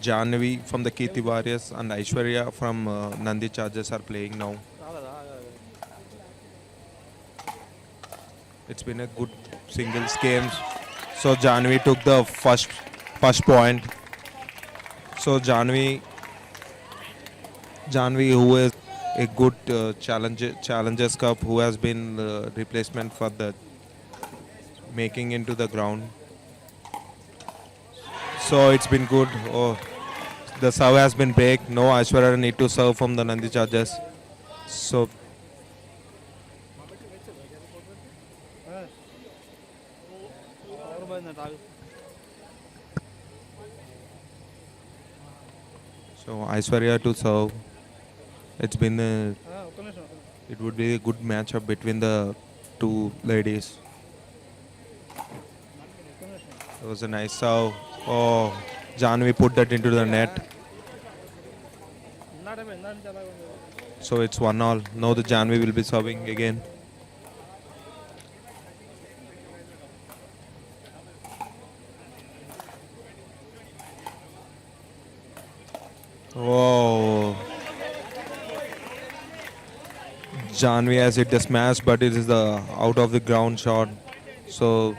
Janhavi from the Keerthi Warriors and Aishwarya from Nandi Chargers are playing now. It's been a good singles game. So Janhavi took the first point. So Janhavi, who is a good Challengers Cup, who has been replacement for the making into the ground. So it's been good. Oh, the serve has been break. No Aishwarya need to serve from the Nandi Chargers. So Aishwarya to serve. It would be a good matchup between the two ladies. It was a nice serve. Oh, Janhavi put that into the net. So it's 1-all. Now the Janhavi will be serving again. Oh, Janhavi has hit the smash, but it is the out of the ground shot. So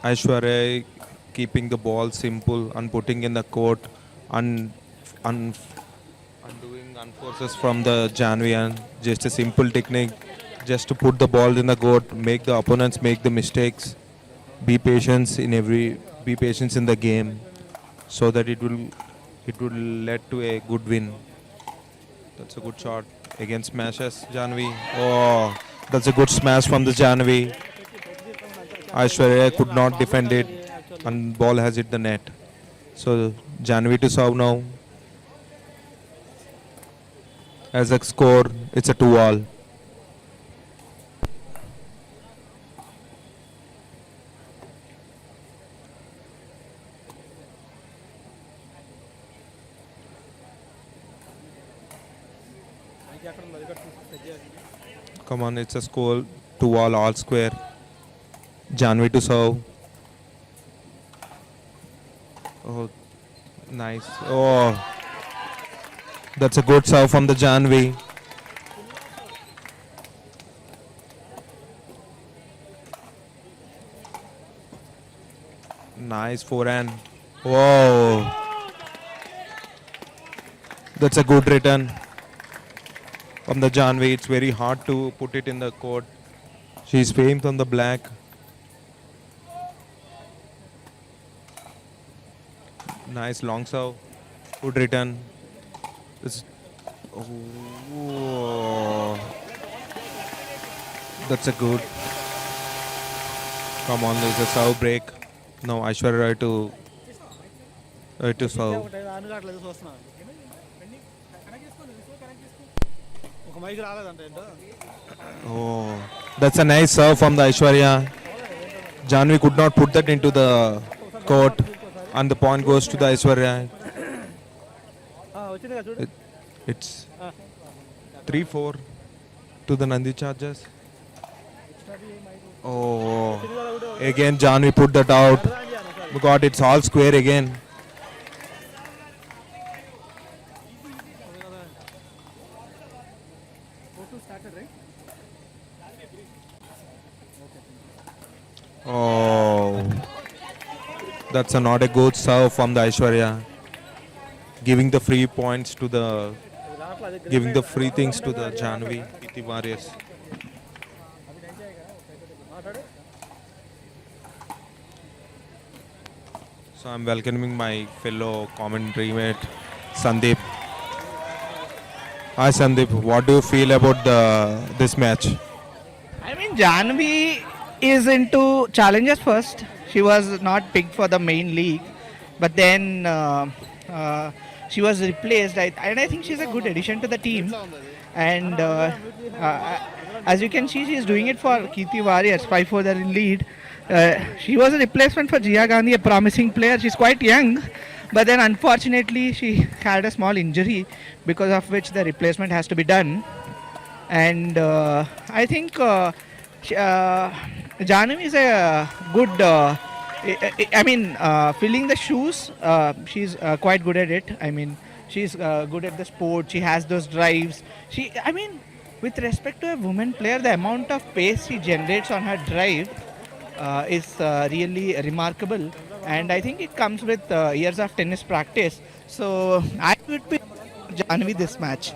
Aishwarya keeping the ball simple and putting in the court and undoing unforces from the Janhavi, and just a simple technique just to put the ball in the court, make the opponents make the mistakes. Be patient in the game, so that it will lead to a good win. That's a good shot. Again smashes Janhavi. Oh, that's a good smash from the Janhavi. Aishwarya could not defend it and ball has hit the net. So Janhavi to serve now. As a score, it's a 2-all. Come on, it's a score 2-all, all square. Janhavi to serve. Oh, nice. Oh, that's a good serve from the Janhavi. Nice forehand. Whoa. That's a good return from the Janhavi. It's very hard to put it in the court. She's famed on the black. Nice long serve. Good return. Oh, that's a good. Come on, there's a serve break. Now Aishwarya to serve. Oh, that's a nice serve from the Aishwarya. Janhavi could not put that into the court, and the point goes to the Aishwarya. It's 3-4 to the Nandi Chargers. Oh, again Janhavi put that out. God, it's all square again. Oh, that's not a good serve from the Aishwarya. Giving the free things to the Janhavi, Keerthi Warriors. So I'm welcoming my fellow commentary mate, Sandeep. Hi Sandeep, what do you feel about this match? I mean, Janhavi is into challenges first. She was not picked for the main league, but then she was replaced, and I think she's a good addition to the team. And as you can see, she is doing it for Keerthi Warriors, 5-4 they're in lead. She was a replacement for Jia Gandhi, a promising player. She's quite young, but then unfortunately she had a small injury, because of which the replacement has to be done. And I think Janhavi is a good I mean, filling the shoes, she's quite good at it. I mean, she's good at the sport. She has those drives. I mean, with respect to a woman player, the amount of pace she generates on her drive is really remarkable. And I think it comes with years of tennis practice. So I would be Janhavi this match.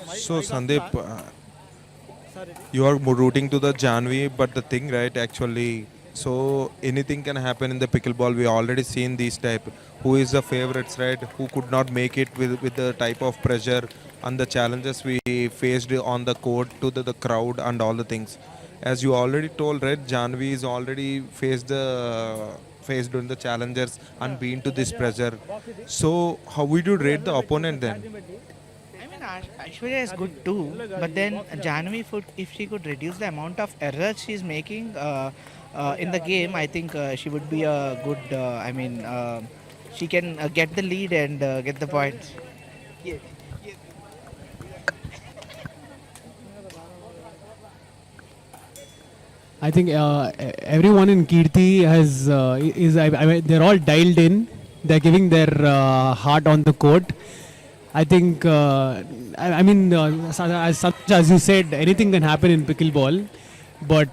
So Sandeep, you are rooting to the Janvi, but the thing, right? Actually, so anything can happen in the pickleball. We already seen these type. Who is the favorites, right? Who could not make it with the type of pressure and the challenges we faced on the court to the crowd and all the things. As you already told, right? Janvi is already faced on the challengers and been to this pressure. So how would you rate the opponent then? I mean, Aishwarya is good too, but then Janhavi, if she could reduce the amount of errors she's making in the game, I think she would be a good. She can get the lead and get the points. I think everyone in Keerthi has they're all dialed in. They're giving their heart on the court. I think as you said, anything can happen in pickleball, but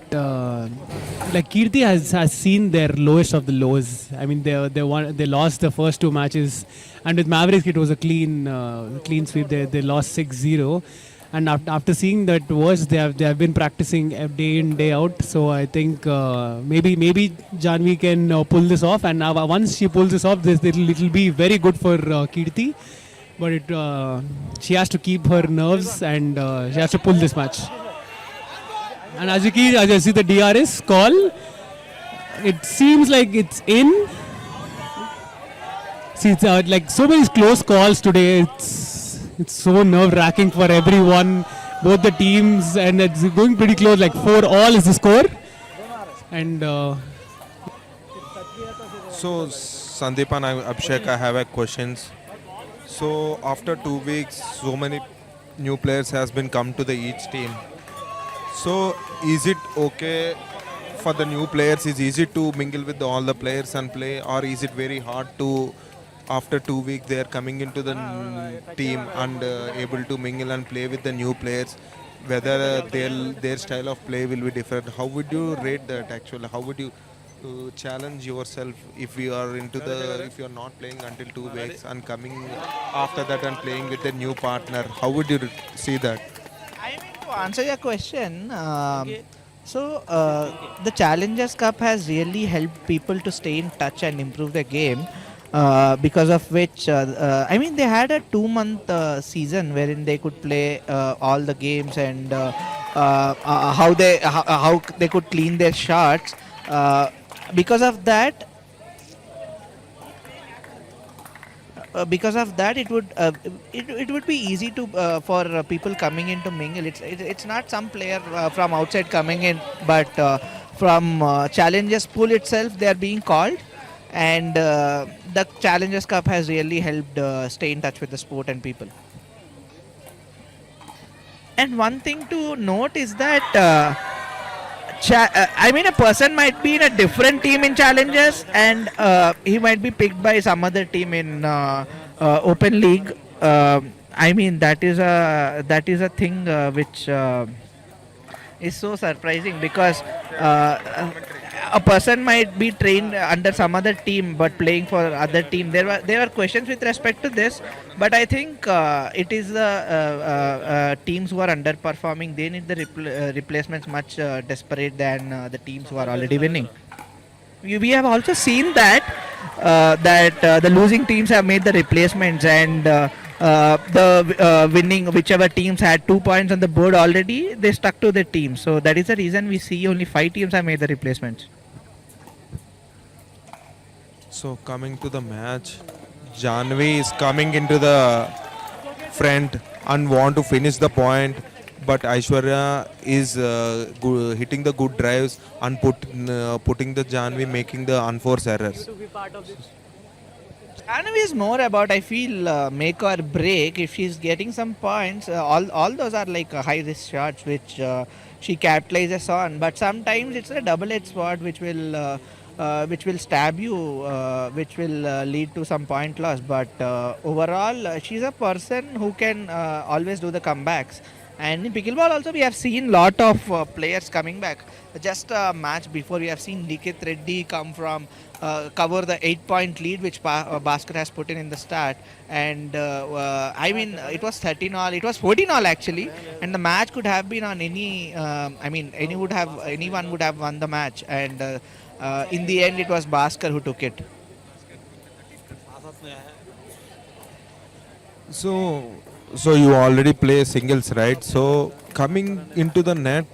like Keerthi has seen their lowest of the lows. I mean, they lost the first two matches, and with Mavericks it was a clean sweep. They lost 6-0. And after seeing that worst, they have been practicing day in day out. So I think maybe Janvi can pull this off. And once she pulls this off, it'll be very good for Keerthi. But she has to keep her nerves and she has to pull this match. And as you see the DRS call, it seems like it's in. See, it's like so many close calls today. It's so nerve-wracking for everyone, both the teams, and it's going pretty close. Like 4-all is the score. And So Sandeep and Abhishek, I have a questions. So after 2 weeks, so many new players has been come to the each team. So is it okay for the new players? Is easy to mingle with all the players and play, or is it very hard to? After 2 weeks, they are coming into the team and able to mingle and play with the new players. Whether their style of play will be different. How would you rate that actually? How would you challenge yourself if you are if you are not playing until 2 weeks and coming after that and playing with a new partner? How would you see that? I mean, to answer your question, the Challengers Cup has really helped people to stay in touch and improve their game. Because of which, they had a 2-month season wherein they could play all the games and how they could clean their shots. Because of that, it would be easy to for people coming in to mingle. It's not some player from outside coming in, but from Challengers pool itself they are being called, and the Challengers Cup has really helped stay in touch with the sport and people. And one thing to note is that a person might be in a different team in Challengers, and he might be picked by some other team in Open League. That is a thing which is so surprising, because a person might be trained under some other team but playing for other team. There were questions with respect to this, but I think it is the teams who are underperforming. They need the replacements much desperate than the teams who are already winning. We have also seen that the losing teams have made the replacements, and the winning, whichever teams had 2 points on the board already, they stuck to the team. So that is the reason we see only 5 teams have made the replacements. So coming to the match, Janvi is coming into the front and want to finish the point, but Aishwarya is hitting the good drives and putting the Janvi making the unforced errors. Janhavi is more about, I feel, make or break. If she's getting some points, all those are like high risk shots which she capitalizes on. But sometimes it's a double-edged sword which will stab you, which will lead to some point loss. But overall, she's a person who can always do the comebacks. And in pickleball also we have seen lot of players coming back. Just a match before we have seen Nikit Reddy come from cover the 8-point lead which Bhaskar has put in the start, and I mean it was 13 all, it was 14 all actually, and the match could have been on any anyone would have won the match, and in the end it was Bhaskar who took it. So, so you already play singles, right? So coming into the net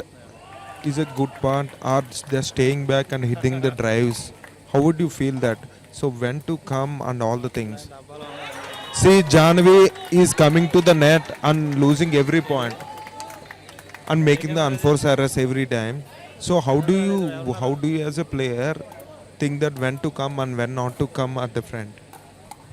is a good part, or they're staying back and hitting the drives. How would you feel that? So when to come and all the things. See, Janhavi is coming to the net and losing every point and making the unforced errors every time. So how do you as a player think that when to come and when not to come at the front?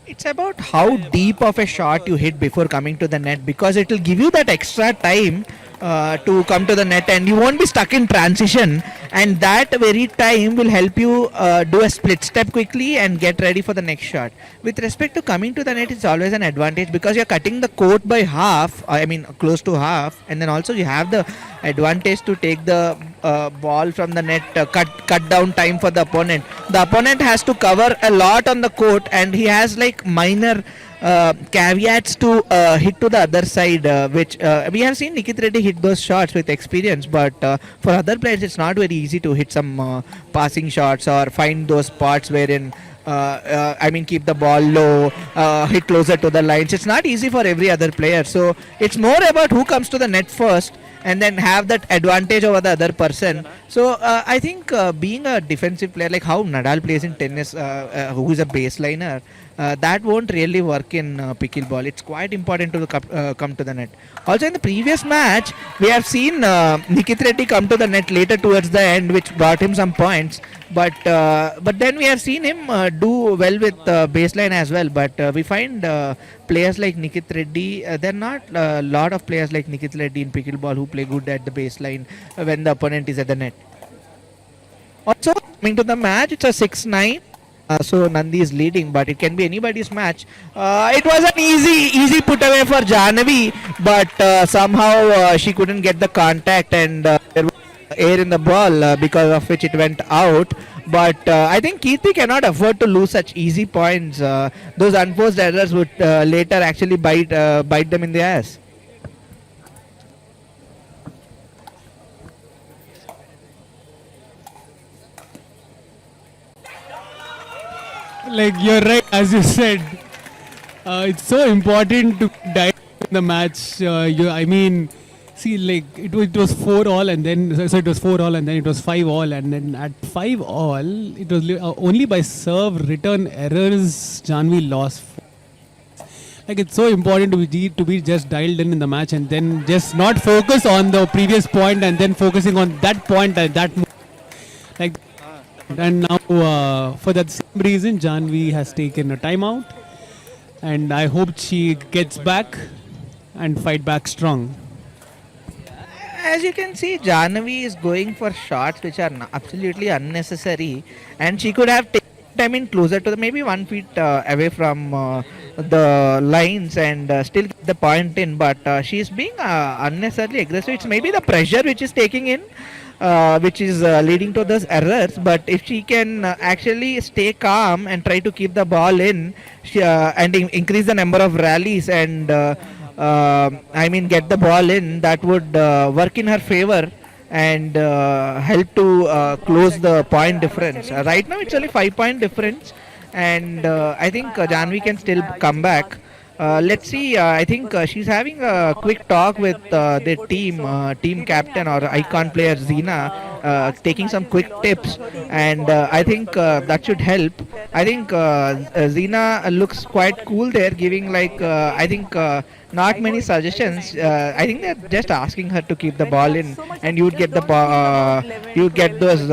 It's about how deep of a shot you hit before coming to the net, because it will give you that extra time to come to the net, and you won't be stuck in transition, and that very time will help you do a split step quickly and get ready for the next shot. With respect to coming to the net, it's always an advantage because you're cutting the court by half, I mean close to half, and then also you have the advantage to take the ball from the net, cut down time for the opponent. The opponent has to cover a lot on the court, and he has like minor caveats to hit to the other side, which we have seen Nikit Reddy hit those shots with experience, but for other players it's not very easy to hit some passing shots or find those spots wherein keep the ball low, hit closer to the lines. It's not easy for every other player, so it's more about who comes to the net first and then have that advantage over the other person. So I think being a defensive player, like how Nadal plays in tennis, who is a baseliner, that won't really work in pickleball. It's quite important to come to the net. Also in the previous match, we have seen Nikit Reddy come to the net later towards the end, which brought him some points. But then we have seen him do well with baseline as well. But we find players like Nikit Reddy, there are not a lot of players like Nikit Reddy in pickleball who play good at the baseline when the opponent is at the net. Also, coming to the match, it's a 6-9. So Nandi is leading, but it can be anybody's match. It was an easy put away for Janhavi, but somehow she couldn't get the contact, and there was air in the ball because of which it went out. But I think Keerthi cannot afford to lose such easy points. Those unforced errors would later actually bite them in the ass. Like you're right, as you said, it's so important to dive in the match. See, like it was 4-all, and then so it was 4-all, and then it was 5-all, and then at 5-all, it was only by serve return errors Janhavi lost. Like it's so important to be just dialed in the match, and then just not focus on the previous point, and then focusing on that point at that moment. Like. And now, for that same reason, Janhavi has taken a timeout, and I hope she gets back and fight back strong. As you can see, Janhavi is going for shots which are absolutely unnecessary, and she could have taken time in closer to maybe 1 feet away from the lines and still get the point in. But she is being unnecessarily aggressive. It's maybe the pressure which is taking in. Which is leading to those errors, but if she can actually stay calm and try to keep the ball in, and increase the number of rallies and get the ball in, that would work in her favor and help to close the point difference. Right now it's only 5-point difference, and I think Janhavi can still come back. Let's see. I think she's having a quick talk with the team captain or icon player Zina, taking some quick tips, and I think that should help. I think Zina looks quite cool there, giving not many suggestions. I think they're just asking her to keep the ball in, and you'd get the you'd get those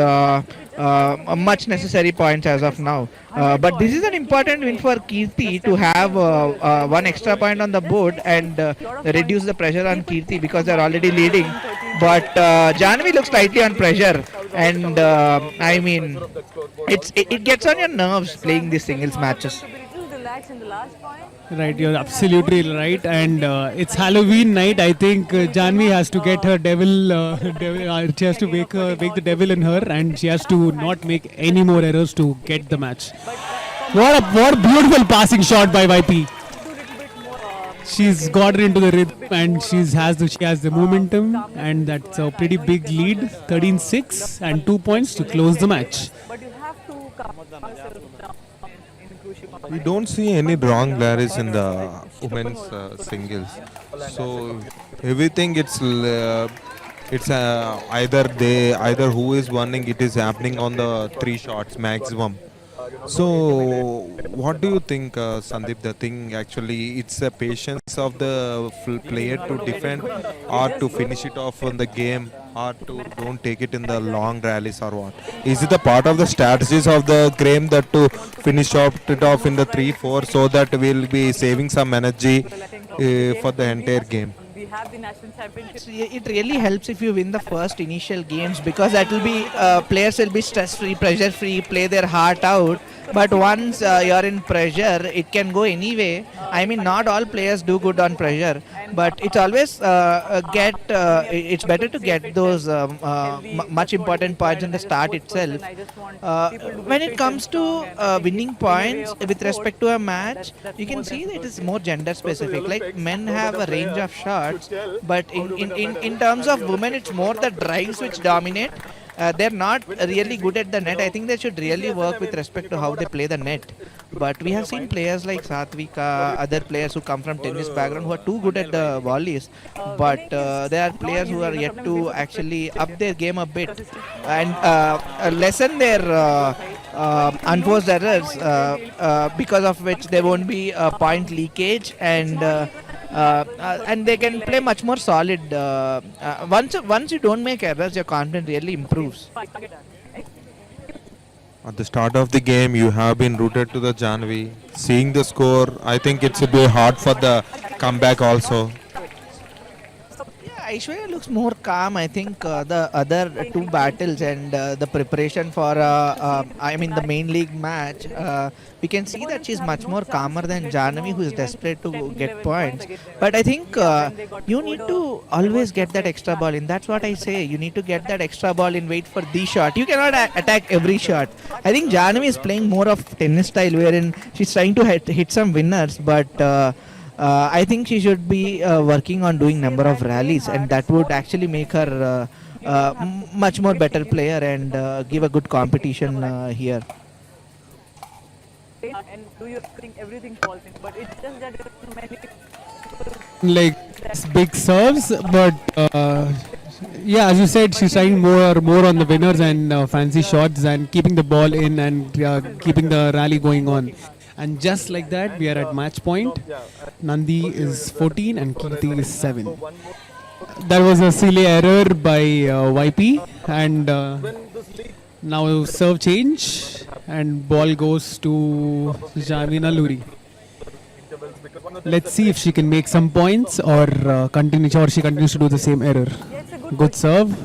much necessary points as of now. But this is an important win for Keerthi to have one extra point on the board and reduce the pressure on Keerthi because they're already leading. But Janhavi looks slightly on pressure, and I mean, it gets on your nerves playing these singles matches. Right, you're absolutely right, and it's Halloween night. I think Janvi has to get her she has to wake the devil in her, and she has to not make any more errors to get the match. What a beautiful passing shot by YP. She's got her into the rhythm, and she has the momentum, and that's a pretty big lead, 13-6, and 2 points to close the match. We don't see any wrong rallies in the women's singles. So everything it's either who is winning. It is happening on the 3 shots maximum. So what do you think, Sandeep? The thing actually it's a patience of the player to defend or to finish it off on the game or to don't take it in the long rallies or what? Is it the part of the strategies of the game that to finish it off in the 3-4 so that we'll be saving some energy for the entire game? It really helps if you win the first initial games because that will be players will be stress free, pressure free, play their heart out. But once you're in pressure, it can go anyway. I mean, not all players do good on pressure, but it's always it's better to get those much important points in the start itself. When it comes to winning points with respect to a match, you can see that it is more gender specific. Like men have a range of shots, but in terms of women, it's more the drives which dominate. They're not really good at the net. I think they should really work with respect to how they play the net. But we have seen players like Satvika, other players who come from tennis background who are too good at the volleys. But there are players who are yet to actually up their game a bit and lessen their unforced errors because of which there won't be a point leakage and they can play much more solid. Once you don't make errors, your confidence really improves. At the start of the game, you have been rooted to the Janhavi. Seeing the score, I think it's a bit hard for the comeback also. Aishwarya looks more calm. I think the other 2 battles and the preparation for the main league match, we can see that she's much more calmer than Janhavi, who is desperate to get points. But I think you need to always get that extra ball in. That's what I say. You need to get that extra ball in, wait for the shot. You cannot attack every shot. I think Janhavi is playing more of tennis style, wherein she's trying to hit some winners, but I think she should be working on doing number of rallies, and that would actually make her much more better player and give a good competition here. And do you think everything falls in? But it's just that many Like big serves, but yeah, as you said, she's trying more on the winners and fancy shots and keeping the ball in and keeping the rally going on. And just like that, we are at match point. Nandi is 14 and Keerthi is 7. That was a silly error by YP, and now serve change and ball goes to Janhavi Nalluri. Let's see if she can make some points or she continues to do the same error. Good serve.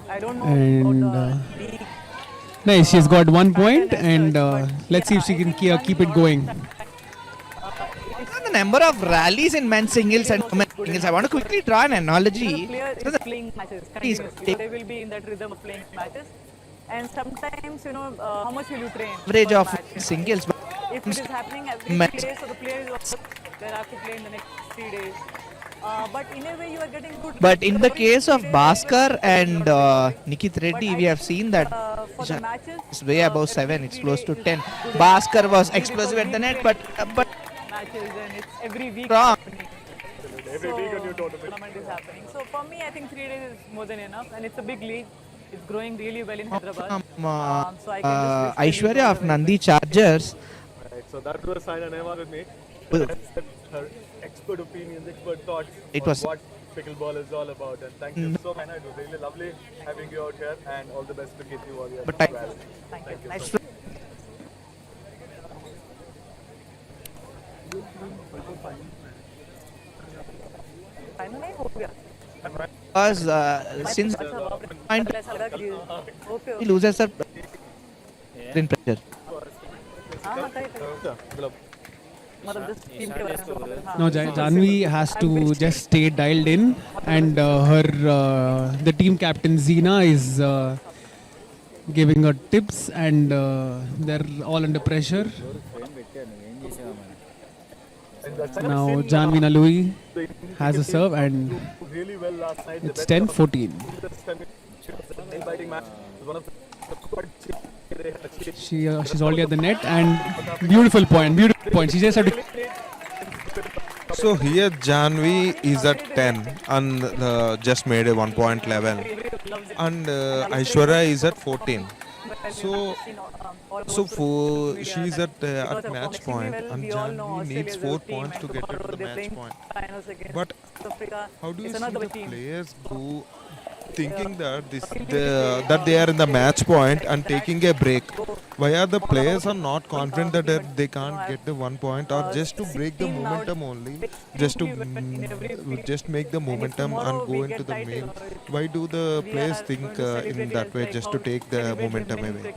I don't know And nice, she's got 1 point, and let's see if she can keep it going. The number of rallies in men's singles and women's singles, I want to quickly draw an analogy. So the playing matches continuously. So they will be in that rhythm of playing matches. And sometimes, how much will you train? Average for a of match? singles. If it is happening every 3 days, so the player is also they'll have to play in the next 3 days. But in a way, you are getting good. But in the case of Bhascker and Nikit Reddy, we have seen that for the matches, it's way above 7. It's close to 10. Bhascker was explosive at the net, but matches and it's every week Wrong. happening. Tournament is happening. So for me, I think 3 days is more than enough, and it's a big league. It's growing really well in Hyderabad. So I can just Aishwarya of Nandi Chargers. Right, so that was Saina Nehwal with me. Her expert opinions, expert thoughts. It on was what pickleball is all about. And thank you so much. It was really lovely having you out here, and all the best to Keerthi Warriors But as well. Thank you. Thank you. Nice. Final नहीं हो गया. Because since point ऐसा लगा कि okay. he loses her in pressure. हाँ कहीं मतलब just team के बारे में हाँ. No, Janhavi has to just stay dialed in, and the team captain Zina is giving her tips, and they're all under pressure. Now Janhavi Nalui has a serve, and Really well last night. it's 10-14. She's already at the net, and beautiful point. She just had to. So here Janhavi is at 10 and just made a 1 point level, and Aishwarya is at 14. So she's at match point, and Janhavi needs 4 points to get into the match point. But how do you see the players go thinking that that they are in the match point and taking a break? Why are the players are not confident that they can't get the 1 point, or just to break the momentum only, just to just make the momentum and go into the main? Why do the players think in that way, just to take the momentum away?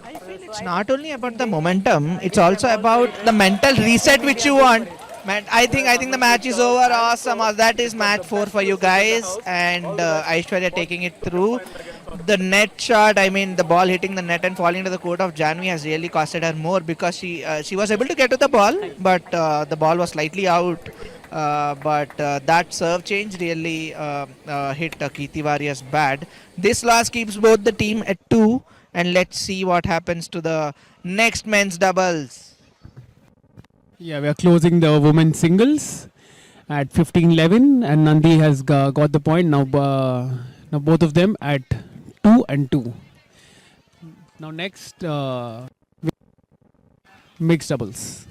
I feel it's not only about the momentum; it's also about the mental reset which you want. Man, I think the match is over. Awesome. That is match 4 for you guys, and Aishwarya taking it through. The net shot, I mean the ball hitting the net and falling to the court of Janhavi has really costed her more, because she was able to get to the ball, but the ball was slightly out. But that serve change really hit Keerthi Warriors bad. This loss keeps both the team at 2, and let's see what happens to the next men's doubles. Yeah, we are closing the women's singles at 15-11, and Nandi has got the point now. Now both of them at 2 and 2. Now next mixed doubles.